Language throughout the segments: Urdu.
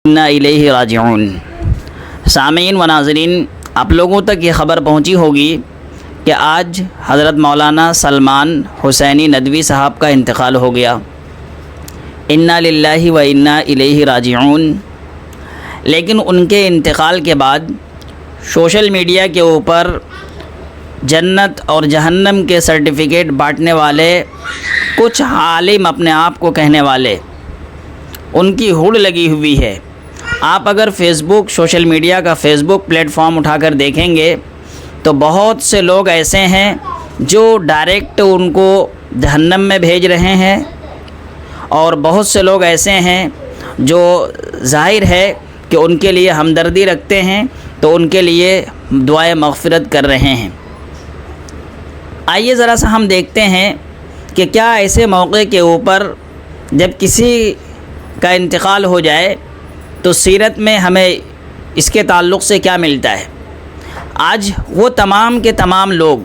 انا الیہ راجعون۔ سامعین و ناظرین، آپ لوگوں تک یہ خبر پہنچی ہوگی کہ آج حضرت مولانا سلمان حسینی ندوی صاحب کا انتقال ہو گیا۔ انا للہ و انا الیہ راجعون۔ لیکن ان کے انتقال کے بعد سوشل میڈیا کے اوپر جنت اور جہنم کے سرٹیفکیٹ بانٹنے والے کچھ عالم، اپنے آپ کو کہنے والے، ان کی ہوڑ لگی ہوئی ہے۔ آپ اگر فیس بک، سوشل میڈیا کا فیس بک پلیٹ فارم اٹھا کر دیکھیں گے تو بہت سے لوگ ایسے ہیں جو ڈائریکٹ ان کو جہنم میں بھیج رہے ہیں، اور بہت سے لوگ ایسے ہیں جو ظاہر ہے کہ ان کے لیے ہمدردی رکھتے ہیں تو ان کے لیے دعائے مغفرت کر رہے ہیں۔ آئیے ذرا سا ہم دیکھتے ہیں کہ کیا ایسے موقع کے اوپر جب کسی کا انتقال ہو جائے تو سیرت میں ہمیں اس کے تعلق سے کیا ملتا ہے۔ آج وہ تمام کے تمام لوگ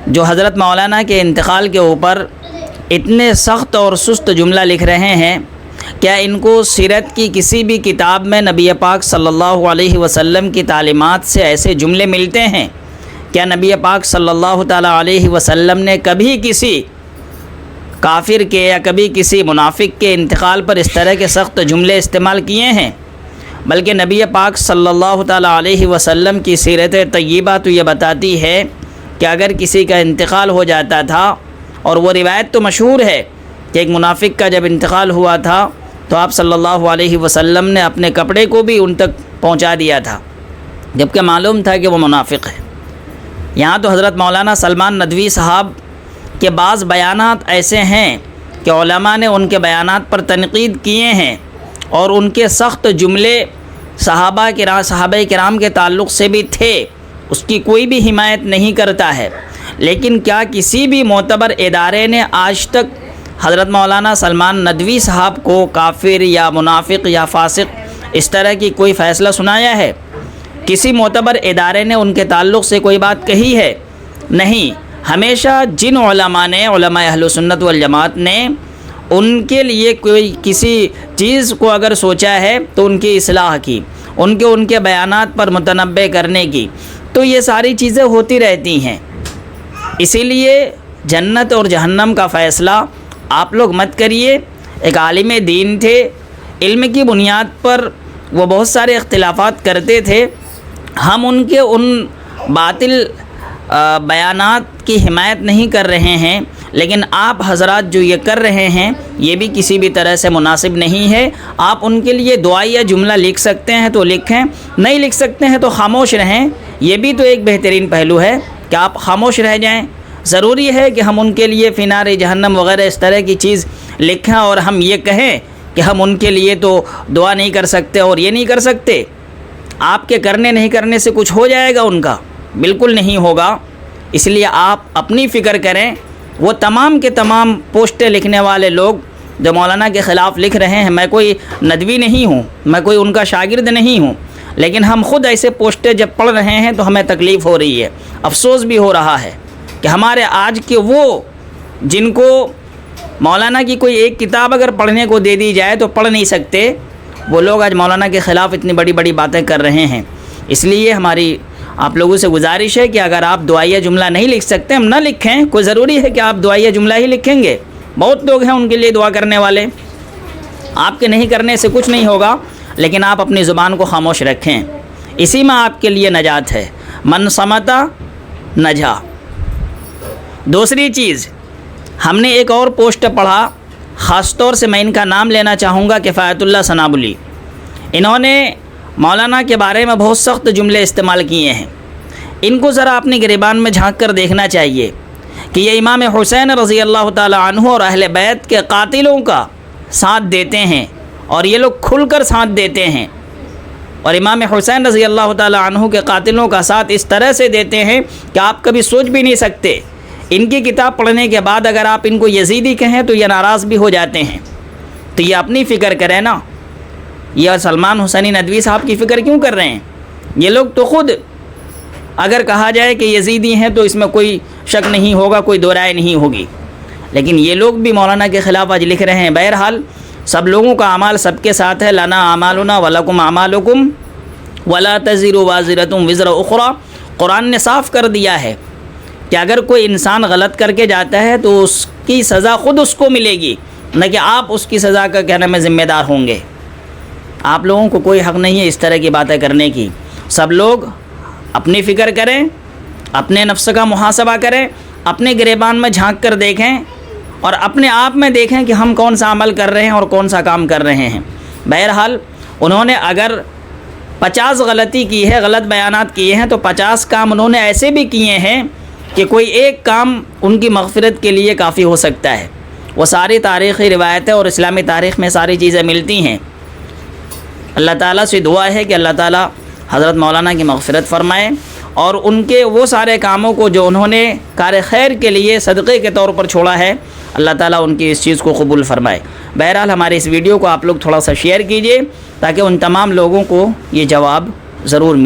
جو حضرت مولانا کے انتقال کے اوپر اتنے سخت اور سست جملہ لکھ رہے ہیں، کیا ان کو سیرت کی کسی بھی کتاب میں نبی پاک صلی اللہ علیہ وسلم کی تعلیمات سے ایسے جملے ملتے ہیں؟ کیا نبی پاک صلی اللہ تعالیٰ علیہ وسلم نے کبھی کسی کافر کے یا کبھی کسی منافق کے انتقال پر اس طرح کے سخت جملے استعمال کیے ہیں؟ بلکہ نبی پاک صلی اللہ تعالیٰ علیہ وسلم کی سیرت طیبہ تو یہ بتاتی ہے کہ اگر کسی کا انتقال ہو جاتا تھا، اور وہ روایت تو مشہور ہے کہ ایک منافق کا جب انتقال ہوا تھا تو آپ صلی اللہ علیہ وسلم نے اپنے کپڑے کو بھی ان تک پہنچا دیا تھا، جبکہ معلوم تھا کہ وہ منافق ہے۔ یہاں تو حضرت مولانا سلمان ندوی صاحب کے بعض بیانات ایسے ہیں کہ علماء نے ان کے بیانات پر تنقید کیے ہیں، اور ان کے سخت جملے صحابہ کرام کے تعلق سے بھی تھے، اس کی کوئی بھی حمایت نہیں کرتا ہے۔ لیکن کیا کسی بھی معتبر ادارے نے آج تک حضرت مولانا سلمان ندوی صاحب کو کافر یا منافق یا فاسق اس طرح کی کوئی فیصلہ سنایا ہے؟ کسی معتبر ادارے نے ان کے تعلق سے کوئی بات کہی ہے؟ نہیں۔ ہمیشہ جن علماء نے، علماء اہل سنت والجماعت نے ان کے لیے کوئی کسی چیز کو اگر سوچا ہے تو ان کی اصلاح کی، ان کے بیانات پر متنبہ کرنے کی، تو یہ ساری چیزیں ہوتی رہتی ہیں۔ اسی لیے جنت اور جہنم کا فیصلہ آپ لوگ مت کریے۔ ایک عالم دین تھے، علم کی بنیاد پر وہ بہت سارے اختلافات کرتے تھے، ہم ان کے ان باطل بیانات کی حمایت نہیں کر رہے ہیں، لیکن آپ حضرات جو یہ کر رہے ہیں یہ بھی کسی بھی طرح سے مناسب نہیں ہے۔ آپ ان کے لیے دعائیہ جملہ لکھ سکتے ہیں تو لکھیں، نہیں لکھ سکتے ہیں تو خاموش رہیں۔ یہ بھی تو ایک بہترین پہلو ہے کہ آپ خاموش رہ جائیں۔ ضروری ہے کہ ہم ان کے لیے فی نار جہنم وغیرہ اس طرح کی چیز لکھیں، اور ہم یہ کہیں کہ ہم ان کے لیے تو دعا نہیں کر سکتے اور یہ نہیں کر سکتے؟ آپ کے کرنے نہیں کرنے سے کچھ ہو جائے گا ان کا؟ بالکل نہیں ہوگا۔ اس لیے آپ اپنی فکر کریں۔ وہ تمام کے تمام پوسٹیں لکھنے والے لوگ جو مولانا کے خلاف لکھ رہے ہیں، میں کوئی ندوی نہیں ہوں، میں کوئی ان کا شاگرد نہیں ہوں، لیکن ہم خود ایسے پوسٹیں جب پڑھ رہے ہیں تو ہمیں تکلیف ہو رہی ہے، افسوس بھی ہو رہا ہے کہ ہمارے آج کے وہ جن کو مولانا کی کوئی ایک کتاب اگر پڑھنے کو دے دی جائے تو پڑھ نہیں سکتے، وہ لوگ آج مولانا کے خلاف اتنی بڑی بڑی باتیں کر رہے ہیں۔ اس لیے ہماری آپ لوگوں سے گزارش ہے کہ اگر آپ دعائیہ جملہ نہیں لکھ سکتے، ہم نہ لکھیں۔ کوئی ضروری ہے کہ آپ دعائیہ جملہ ہی لکھیں گے؟ بہت لوگ ہیں ان کے لیے دعا کرنے والے۔ آپ کے نہیں کرنے سے کچھ نہیں ہوگا، لیکن آپ اپنی زبان کو خاموش رکھیں، اسی میں آپ کے لیے نجات ہے۔ من صمتا نجا۔ دوسری چیز، ہم نے ایک اور پوسٹ پڑھا، خاص طور سے میں ان کا نام لینا چاہوں گا، کفایت اللہ سنابلی۔ انہوں نے مولانا کے بارے میں بہت سخت جملے استعمال کیے ہیں۔ ان کو ذرا اپنی گریبان میں جھانک کر دیکھنا چاہیے کہ یہ امام حسین رضی اللہ تعالی عنہ اور اہل بیت کے قاتلوں کا ساتھ دیتے ہیں، اور یہ لوگ کھل کر ساتھ دیتے ہیں، اور امام حسین رضی اللہ تعالی عنہ کے قاتلوں کا ساتھ اس طرح سے دیتے ہیں کہ آپ کبھی سوچ بھی نہیں سکتے۔ ان کی کتاب پڑھنے کے بعد اگر آپ ان کو یزیدی کہیں تو یہ ناراض بھی ہو جاتے ہیں۔ تو یہ اپنی فکر کریں نا، یہ سلمان حسینی ندوی صاحب کی فکر کیوں کر رہے ہیں؟ یہ لوگ تو خود اگر کہا جائے کہ یزیدی ہیں تو اس میں کوئی شک نہیں ہوگا، کوئی دو رائے نہیں ہوگی، لیکن یہ لوگ بھی مولانا کے خلاف آج لکھ رہے ہیں۔ بہرحال سب لوگوں کا اعمال سب کے ساتھ ہے. لنا اعمالنا ولکم اعمالکم ولا تزر وازرۃ وزر اخری. قرآن نے صاف کر دیا ہے کہ اگر کوئی انسان غلط کر کے جاتا ہے تو اس کی سزا خود اس کو ملے گی، نہ کہ آپ اس کی سزا کا کہنے میں ذمہ دار ہوں گے. آپ لوگوں کو کوئی حق نہیں ہے اس طرح کی باتیں کرنے کی. سب لوگ اپنی فکر کریں، اپنے نفس کا محاسبہ کریں، اپنے گریبان میں جھانک کر دیکھیں اور اپنے آپ میں دیکھیں کہ ہم کون سا عمل کر رہے ہیں اور کون سا کام کر رہے ہیں. بہرحال انہوں نے اگر 50 غلطی کی ہے، غلط بیانات کیے ہیں، تو 50 کام انہوں نے ایسے بھی کیے ہیں کہ کوئی ایک کام ان کی مغفرت کے لیے کافی ہو سکتا ہے. وہ ساری تاریخی روایتیں اور اسلامی تاریخ میں ساری چیزیں ملتی ہیں. اللہ تعالیٰ سے دعا ہے کہ اللہ تعالیٰ حضرت مولانا کی مغفرت فرمائے اور ان کے وہ سارے کاموں کو جو انہوں نے کار خیر کے لیے صدقے کے طور پر چھوڑا ہے، اللہ تعالیٰ ان کی اس چیز کو قبول فرمائے. بہرحال ہمارے اس ویڈیو کو آپ لوگ تھوڑا سا شیئر کیجئے تاکہ ان تمام لوگوں کو یہ جواب ضرور ملے.